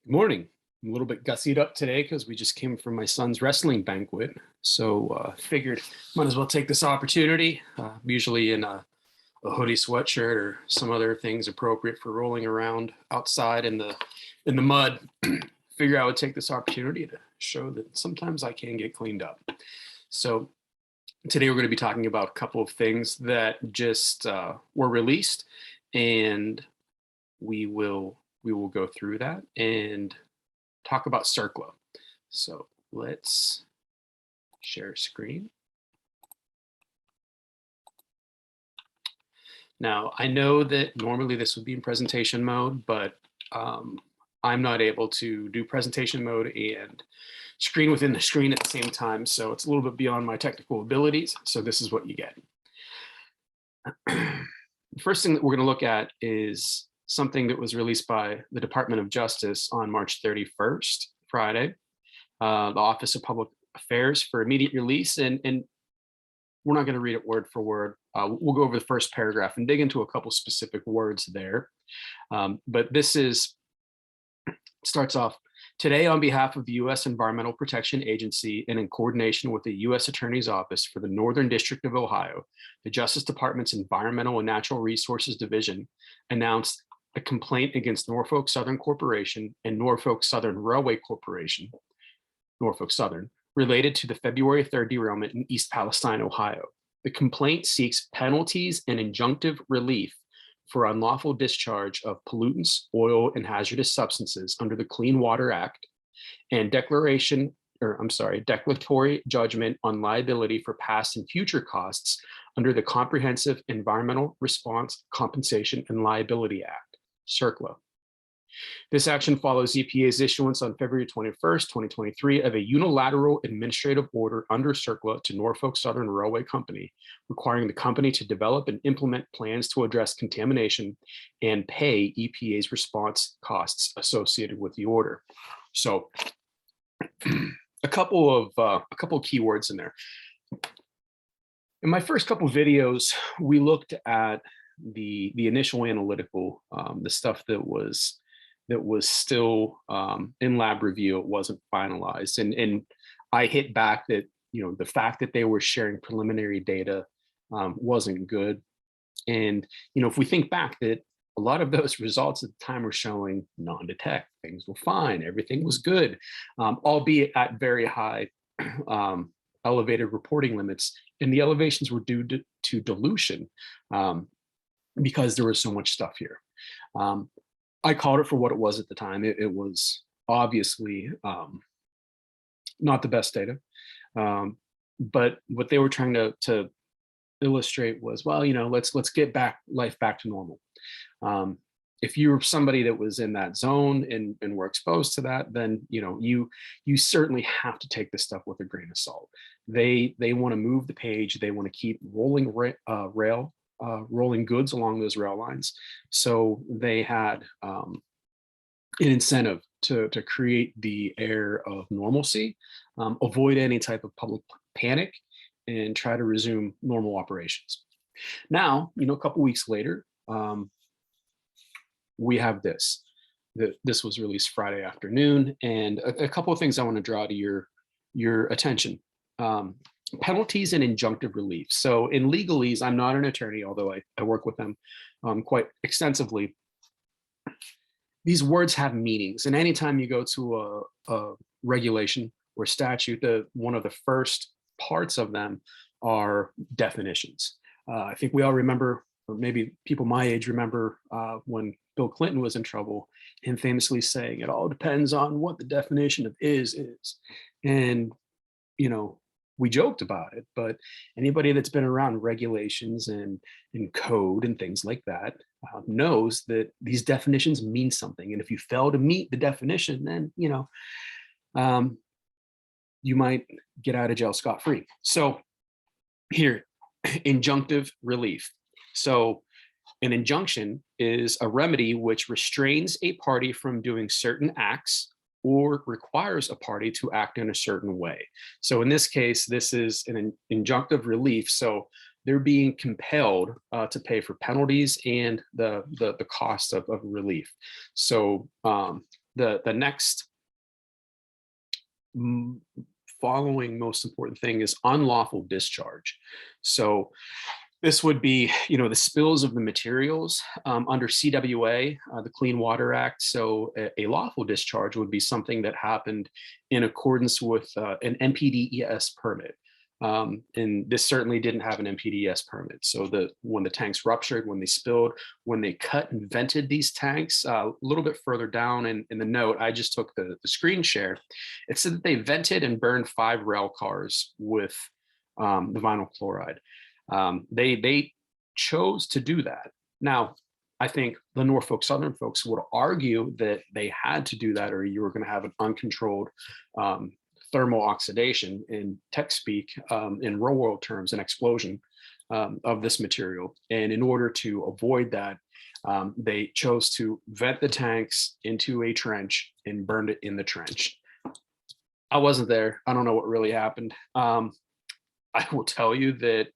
Morning. I'm a little bit gussied up today because we just came from my son's wrestling banquet. So figured might as well take this opportunity. I'm usually in a hoodie sweatshirt or some other things appropriate for rolling around outside in the mud. Figure I would take this opportunity to show that sometimes I can get cleaned up. So today we're going to be talking about a couple of things that just were released, and we will go through that and talk about CERCLA. So let's share screen. Now, I know that normally this would be in presentation mode, but I'm not able to do presentation mode and screen within the screen at the same time. So it's a little bit beyond my technical abilities. So this is what you get. The first thing that we're going to look at is something that was released by the Department of Justice on March 31st, Friday, the Office of Public Affairs for immediate release. And we're not going to read it word for word. We'll go over the first paragraph and dig into a couple specific words there. But this starts off, today on behalf of the U.S. Environmental Protection Agency and in coordination with the U.S. Attorney's Office for the Northern District of Ohio, the Justice Department's Environmental and Natural Resources Division announced a complaint against Norfolk Southern Corporation and Norfolk Southern Railway Corporation, Norfolk Southern, related to the February 3rd derailment in East Palestine, Ohio. The complaint seeks penalties and injunctive relief for unlawful discharge of pollutants, oil, and hazardous substances under the Clean Water Act and declaratory judgment on liability for past and future costs under the Comprehensive Environmental Response, Compensation, and Liability Act, CERCLA. This action follows EPA's issuance on February 21st, 2023 of a unilateral administrative order under CERCLA to Norfolk Southern Railway Company, requiring the company to develop and implement plans to address contamination and pay EPA's response costs associated with the order. So a couple of keywords in there. In my first couple of videos, we looked at the initial analytical, the stuff that was still in lab review. It wasn't finalized, and I hit back that the fact that they were sharing preliminary data wasn't good. And if we think back, that a lot of those results at the time were showing non-detect, things were fine, everything was good, albeit at very high elevated reporting limits, and the elevations were due to dilution because there was so much stuff here. I called it for what it was at the time. It was obviously not the best data, but what they were trying to illustrate was, well, let's get life back to normal. If you're somebody that was in that zone and were exposed to that, then you certainly have to take this stuff with a grain of salt. They want to move the page. They want to keep rolling rolling goods along those rail lines. So they had an incentive to create the air of normalcy, avoid any type of public panic, and try to resume normal operations. Now, a couple weeks later, we have this. This was released Friday afternoon, and a couple of things I want to draw to your attention. Penalties and injunctive relief. So in legalese, I'm not an attorney, although I work with them quite extensively. These words have meanings, and anytime you go to a regulation or statute, one of the first parts of them are definitions. I think we all remember, or maybe people my age remember, when Bill Clinton was in trouble, him famously saying, "It all depends on what the definition of is." And we joked about it, but anybody that's been around regulations and code and things like that knows that these definitions mean something. And if you fail to meet the definition, then you might get out of jail scot-free. So here, injunctive relief. So an injunction is a remedy which restrains a party from doing certain acts or requires a party to act in a certain way. So in this case, this is an injunctive relief. So they're being compelled to pay for penalties and the cost of relief. So The next following most important thing is unlawful discharge. So this would be, the spills of the materials under CWA, the Clean Water Act. So a lawful discharge would be something that happened in accordance with an NPDES permit. And this certainly didn't have an NPDES permit. So when the tanks ruptured, when they spilled, when they cut and vented these tanks, a little bit further down in the note, I just took the screen share. It said that they vented and burned 5 rail cars with the vinyl chloride. They chose to do that. Now, I think the Norfolk Southern folks would argue that they had to do that, or you were going to have an uncontrolled thermal oxidation, in tech speak, in real world terms, an explosion of this material. And in order to avoid that, they chose to vent the tanks into a trench and burned it in the trench. I wasn't there. I don't know what really happened. I will tell you that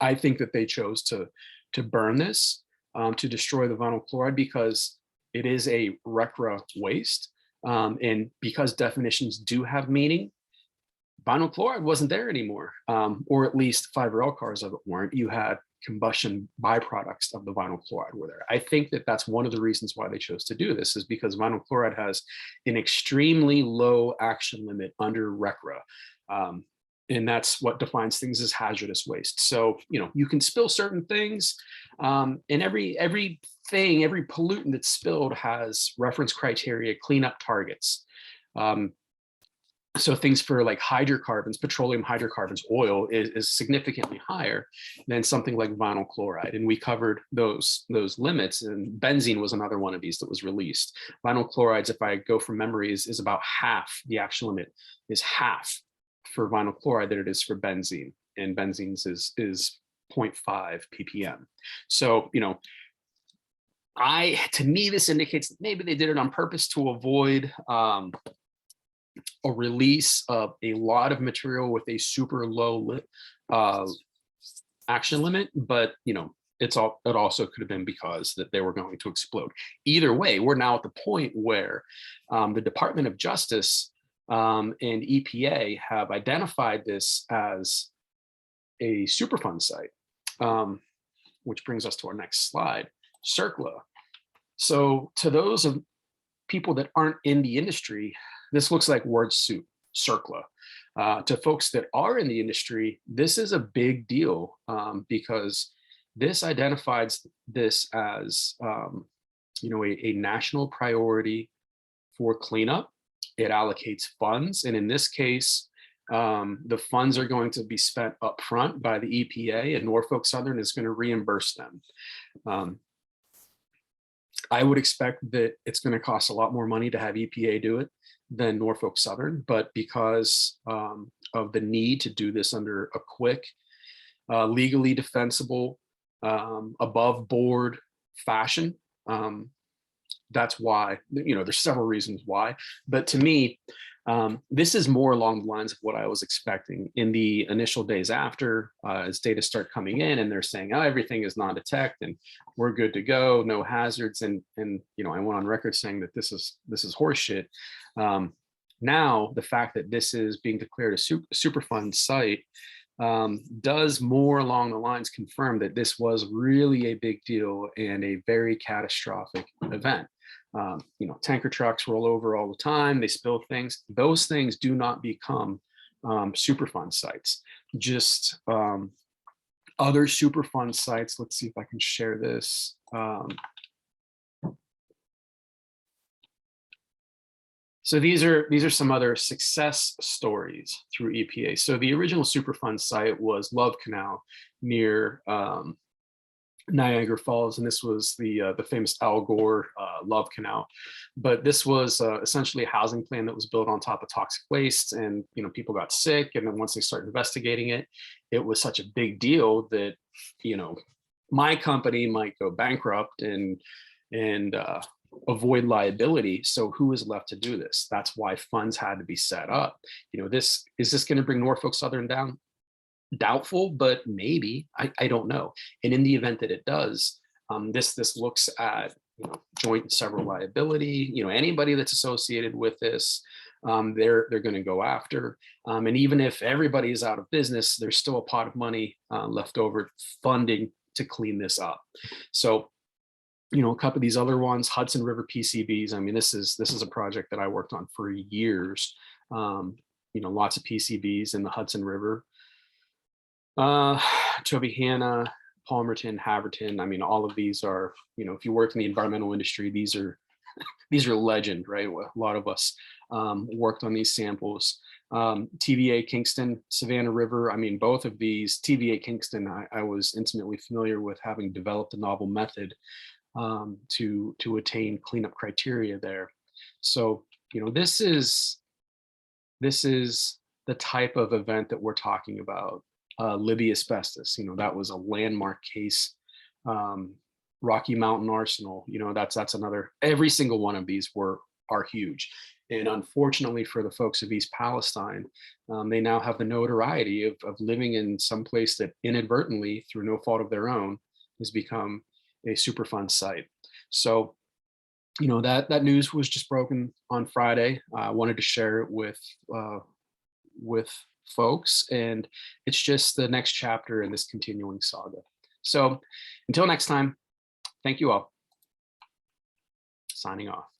I think that they chose to burn this, to destroy the vinyl chloride, because it is a RCRA waste. And because definitions do have meaning, vinyl chloride wasn't there anymore, or at least 5 rail cars of it weren't. You had combustion byproducts of the vinyl chloride were there. I think that that's one of the reasons why they chose to do this, is because vinyl chloride has an extremely low action limit under RCRA. And that's what defines things as hazardous waste. So, you can spill certain things, and every pollutant that's spilled has reference criteria, cleanup targets. So things for like hydrocarbons, petroleum hydrocarbons, oil is significantly higher than something like vinyl chloride. And we covered those limits, and benzene was another one of these that was released. Vinyl chlorides, if I go from memory, is about half. The action limit is half for vinyl chloride than it is for benzene, and benzene's is 0.5 ppm. So, to me, this indicates that maybe they did it on purpose to avoid a release of a lot of material with a super low action limit. But, it also could have been because that they were going to explode. Either way, we're now at the point where the Department of Justice and EPA have identified this as a Superfund site, which brings us to our next slide, CERCLA. So to those of people that aren't in the industry, this looks like word soup, CERCLA. To folks that are in the industry, this is a big deal, because this identifies this as a national priority for cleanup. It allocates funds, and in this case, the funds are going to be spent up front by the EPA, and Norfolk Southern is going to reimburse them. I would expect that it's going to cost a lot more money to have EPA do it than Norfolk Southern, but because of the need to do this under a quick, legally defensible, above board fashion, that's why, there's several reasons why. But to me, this is more along the lines of what I was expecting in the initial days after, as data start coming in and they're saying, oh, everything is non-detect and we're good to go, no hazards. And I went on record saying that this is horseshit. Now, the fact that this is being declared a Superfund site does more along the lines confirm that this was really a big deal and a very catastrophic event. Tanker trucks roll over all the time, they spill things. Those things do not become Superfund sites. Just other Superfund sites, let's see if I can share this. So these are some other success stories through EPA. So the original Superfund site was Love Canal near Niagara Falls, and this was the famous Al Gore Love Canal. But this was essentially a housing plan that was built on top of toxic waste, and people got sick. And then once they started investigating it, it was such a big deal that my company might go bankrupt and avoid liability. So who is left to do this? That's why funds had to be set up. Is this going to bring Norfolk Southern down? Doubtful, but maybe. I don't know. And in the event that it does, this looks at joint and several liability. Anybody that's associated with this, they're going to go after. And even if everybody is out of business, there's still a pot of money left over funding to clean this up. So, a couple of these other ones, Hudson River PCBs. I mean, this is a project that I worked on for years. Lots of PCBs in the Hudson River. Tobyhanna, Palmerton, Haverton. I mean, all of these are, if you work in the environmental industry, these are legend, right? A lot of us worked on these samples. TVA Kingston, Savannah River. I mean, both of these, TVA Kingston, I was intimately familiar with, having developed a novel method to attain cleanup criteria there. So, this is the type of event that we're talking about. Libby asbestos, that was a landmark case. Rocky Mountain Arsenal, that's another. Every single one of these are huge, and unfortunately for the folks of East Palestine, they now have the notoriety of living in some place that inadvertently, through no fault of their own, has become a Superfund site. So, that news was just broken on Friday. I wanted to share it with folks, and it's just the next chapter in this continuing saga. So until next time, thank you all. Signing off.